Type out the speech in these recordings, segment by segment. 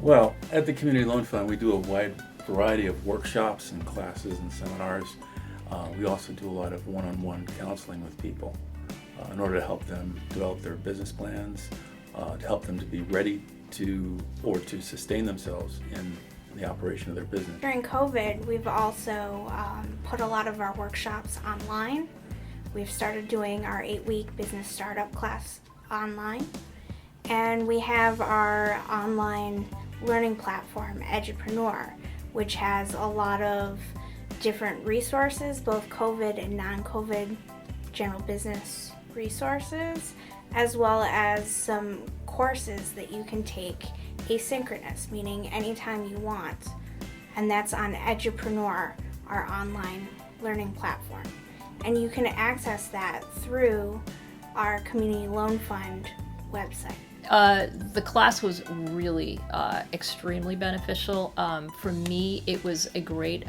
Well, at the Community Loan Fund, we do a wide variety of workshops and classes and seminars. We also do a lot of one-on-one counseling with people in order to help them develop their business plans, to help them to be ready to sustain themselves in the operation of their business. During COVID, we've also put a lot of our workshops online. We've started doing our 8-week business startup class online. And we have our online learning platform, Edupreneur, which has a lot of different resources, both COVID and non-COVID general business resources, as well as some courses that you can take asynchronous, meaning anytime you want. And that's on Edupreneur, our online learning platform. And you can access that through our Community Loan Fund website. The class was really extremely beneficial. For me, it was a great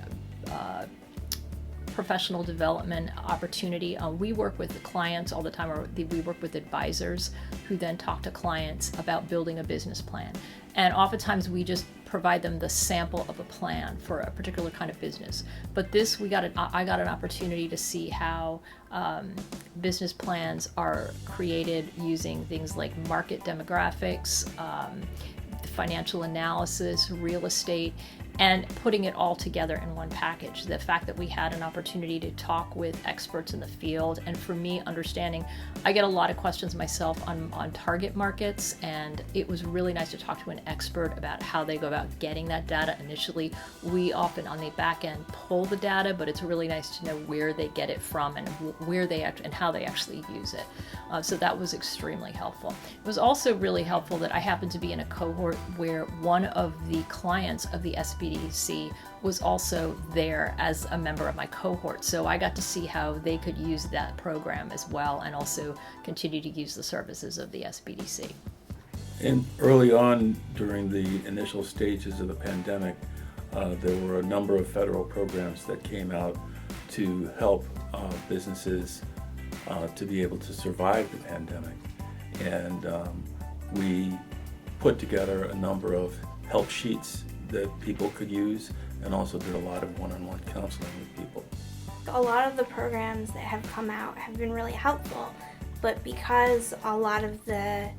professional development opportunity. We work with clients all the time, or we work with advisors who then talk to clients about building a business plan. And oftentimes we just provide them the sample of a plan for a particular kind of business. But this, I got an opportunity to see how business plans are created using things like market demographics, financial analysis, real estate, and putting it all together in one package. The fact that we had an opportunity to talk with experts in the field, and for me, understanding, I get a lot of questions myself on target markets, and it was really nice to talk to an expert about how they go about getting that data. Initially, we often on the back end pull the data, but it's really nice to know where they get it from and and how they actually use it. So that was extremely helpful. It was also really helpful that I happened to be in a cohort where one of the clients of the SBDC was also there as a member of my cohort. So I got to see how they could use that program as well, and also continue to use the services of the SBDC. And early on, during the initial stages of the pandemic, there were a number of federal programs that came out to help businesses to be able to survive the pandemic. And we put together a number of help sheets that people could use, and also did a lot of one-on-one counseling with people. A lot of the programs that have come out have been really helpful, but because a lot of the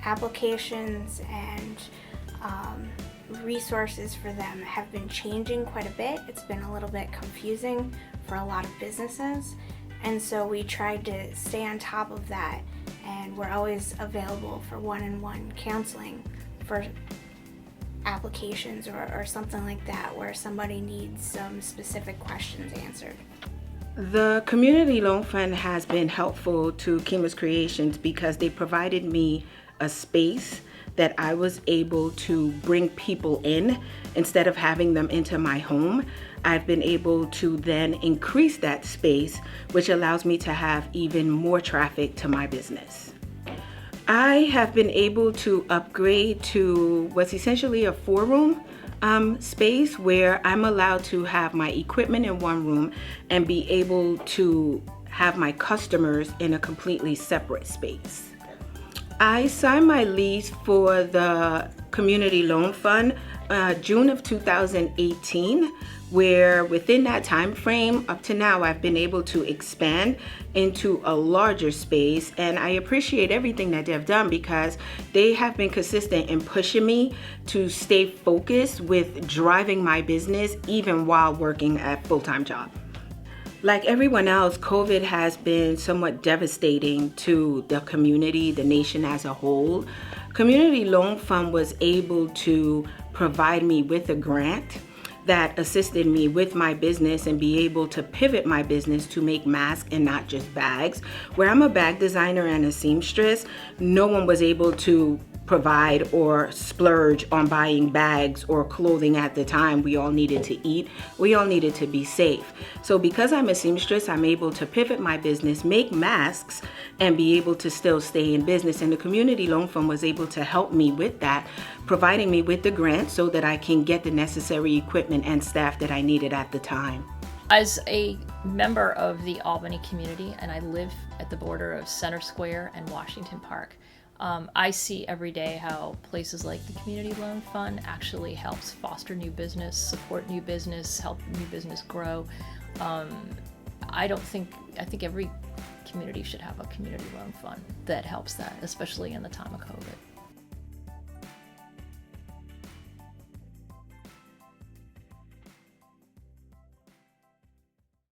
applications and resources for them have been changing quite a bit, it's been a little bit confusing for a lot of businesses. And so we tried to stay on top of that, and we're always available for one-on-one counseling for applications or something like that where somebody needs some specific questions answered. The Community Loan Fund has been helpful to Kima's Creations because they provided me a space that I was able to bring people in instead of having them into my home. I've been able to then increase that space, which allows me to have even more traffic to my business. I have been able to upgrade to what's essentially a 4-room space where I'm allowed to have my equipment in one room and be able to have my customers in a completely separate space. I signed my lease for the Community Loan Fund June of 2018, where within that time frame up to now I've been able to expand into a larger space, and I appreciate everything that they've done because they have been consistent in pushing me to stay focused with driving my business even while working a full-time job. Like everyone else, COVID has been somewhat devastating to the community, the nation as a whole. Community Loan Fund was able to provide me with a grant that assisted me with my business and be able to pivot my business to make masks and not just bags. Where I'm a bag designer and a seamstress, no one was able to provide or splurge on buying bags or clothing at the time. We all needed to eat. We all needed to be safe. So because I'm a seamstress, I'm able to pivot my business, make masks, and be able to still stay in business. And the Community Loan Fund was able to help me with that, providing me with the grant so that I can get the necessary equipment and staff that I needed at the time. As a member of the Albany community, and I live at the border of Center Square and Washington Park, I see every day how places like the Community Loan Fund actually helps foster new business, support new business, help new business grow. I think every community should have a community loan fund that helps that, especially in the time of COVID.